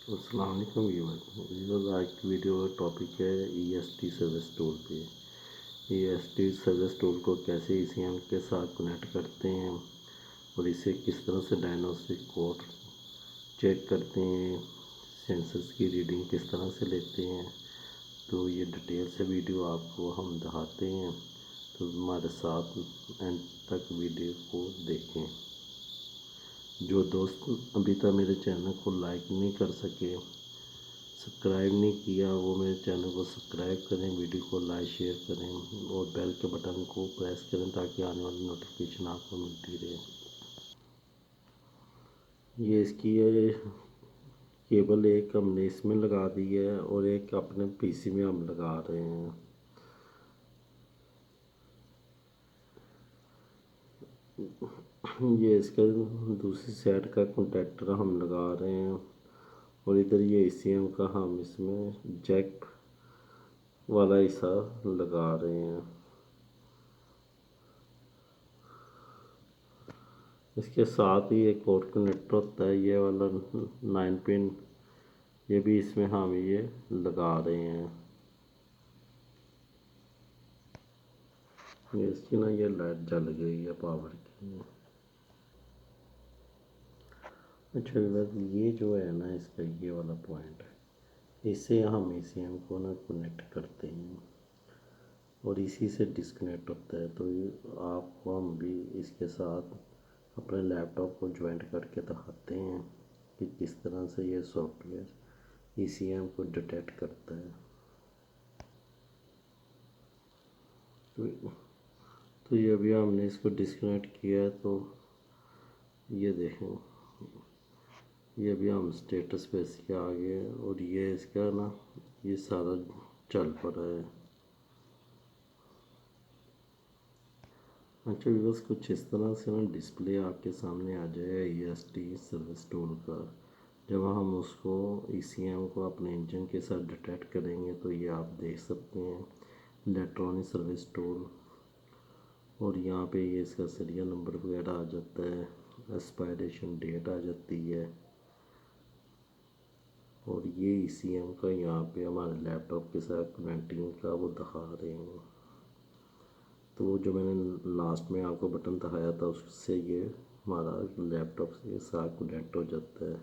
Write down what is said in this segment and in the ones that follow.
अस्सलाम वालेकुम व्यूअर्स। आज की वीडियो का टॉपिक है EST सर्विस टूल पे। EST सर्विस टूल को कैसे ECM के साथ कनेक्ट करते हैं और इसे किस तरह से डायग्नोस्टिक कोड चेक करते हैं, सेंसर्स की रीडिंग किस तरह से लेते हैं, तो ये डिटेल से वीडियो आपको हम दिखाते हैं। तो हमारे साथ एंड तक वीडियो को देखें। जो दोस्त अभी तक मेरे चैनल को लाइक नहीं कर सके, सब्सक्राइब नहीं किया, वो मेरे चैनल को सब्सक्राइब करें, वीडियो को लाइक शेयर करें और बेल के बटन को प्रेस करें ताकि आने वाली नोटिफिकेशन आपको मिलती रहे। ये इसकी केबल एक हमने इसमें लगा दी है और एक अपने पीसी में हम लगा रहे हैं। ये इसका दूसरी साइड का कॉन्टैक्टर हम लगा रहे हैं और इधर ये ECM का हम इसमें जैक वाला हिस्सा लगा रहे हैं। इसके साथ ही एक और कनेक्टर होता है, ये वाला 9 पिन, ये भी इसमें हम ये लगा रहे हैं। ये इसकी ना ये लाइट जल गई है पावर की। अच्छा बस ये जो है ना इसका ये वाला पॉइंट है, इससे हम ECM को ना कनेक्ट करते हैं और इसी से डिस्कनेक्ट होता है। तो ये आपको हम भी इसके साथ अपने लैपटॉप को ज्वाइंट करके दिखाते हैं कि किस तरह से ये सॉफ्टवेयर ECM को डिटेक्ट करता है। तो ये अभी हमने इसको डिस्कनेक्ट किया है, तो ये देखें, ये अभी हम स्टेटस पे इसके आ गए और ये इसका ना ये सारा चल पड़ा है। अच्छा बस कुछ इस तरह से ना डिस्प्ले आपके सामने आ जाएगा EST सर्विस टूल का। जब हम उसको ECM को अपने इंजन के साथ डिटेक्ट करेंगे तो ये आप देख सकते हैं इलेक्ट्रॉनिक सर्विस टूल, और यहाँ पे ये इसका सीरियल नंबर वगैरह आ जाता है, एक्सपायरेशन डेट आ जाती है और ये ECM का यहाँ पे हमारे लैपटॉप के साथ कनेक्टिंग का वो दिखा रहे हैं। तो वो जो मैंने लास्ट में आपको बटन दिखाया था उससे ये हमारा लैपटॉप के साथ कनेक्ट हो जाता है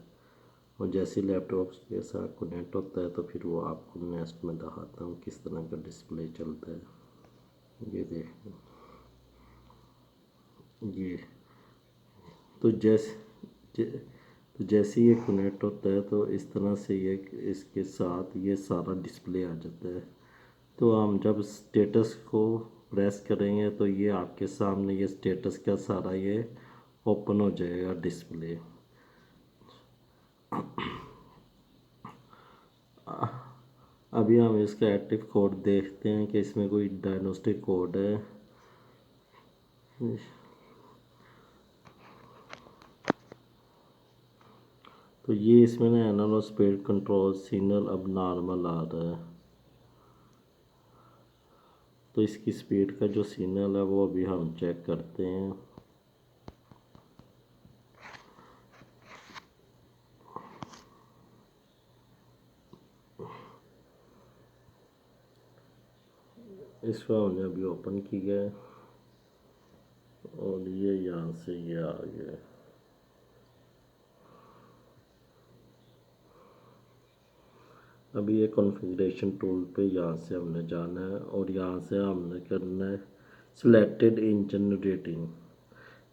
और जैसे लैपटॉप के साथ कनेक्ट होता है तो फिर वो आपको नेक्स्ट में दिखाता हूँ किस तरह का डिस्प्ले चलता है। ये देखें, ये तो तो जैसे ये कनेक्ट होता है तो इस तरह से ये इसके साथ ये सारा डिस्प्ले आ जाता है। तो हम जब स्टेटस को प्रेस करेंगे तो ये आपके सामने ये स्टेटस का सारा ये ओपन हो जाएगा डिस्प्ले। अभी हम इसका एक्टिव कोड देखते हैं कि इसमें कोई डायग्नोस्टिक कोड है। तो ये इसमें ना एनालॉग स्पीड कंट्रोल सिग्नल अब नॉर्मल आ रहा है, तो इसकी स्पीड का जो सिग्नल है वो अभी हम चेक करते हैं। इसको हमने अभी ओपन किया है और ये यहाँ से ये आ गया। अभी ये कॉन्फ़िगरेशन टूल पे यहाँ से हमने जाना है और यहाँ से हमने करना है selected engine rating.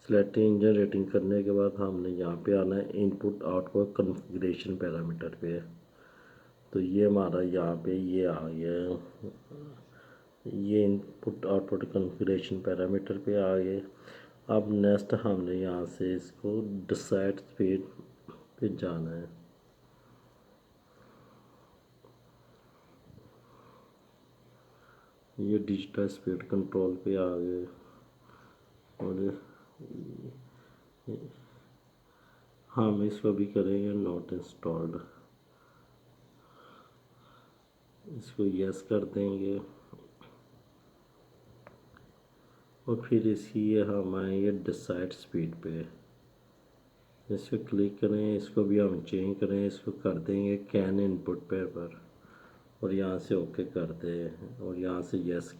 Selected engine rating करने के बाद हमने यहाँ पे आना है इनपुट आउटपुट कॉन्फ़िगरेशन पैरामीटर पे। तो ये हमारा यहाँ पे ये आ गया है, ये इनपुट आउटपुट कॉन्फ़िगरेशन पैरामीटर पे आ गए। अब नेक्स्ट हमने यहाँ से इसको डिसाइड स्पीड पे जाना है। ये डिजिटल स्पीड कंट्रोल पे आ गए और हम इसको भी करेंगे नॉट इंस्टॉल्ड, इसको यस कर देंगे और फिर इसकी ये हम आएंगे डिसाइड स्पीड पे। اس پہ کلک کریں، اس کو بھی ہم چینج کریں، اس کو کر دیں گے کین انپٹ پہ پر، اور یہاں سے اوکے کر دیں اور یہاں سے یس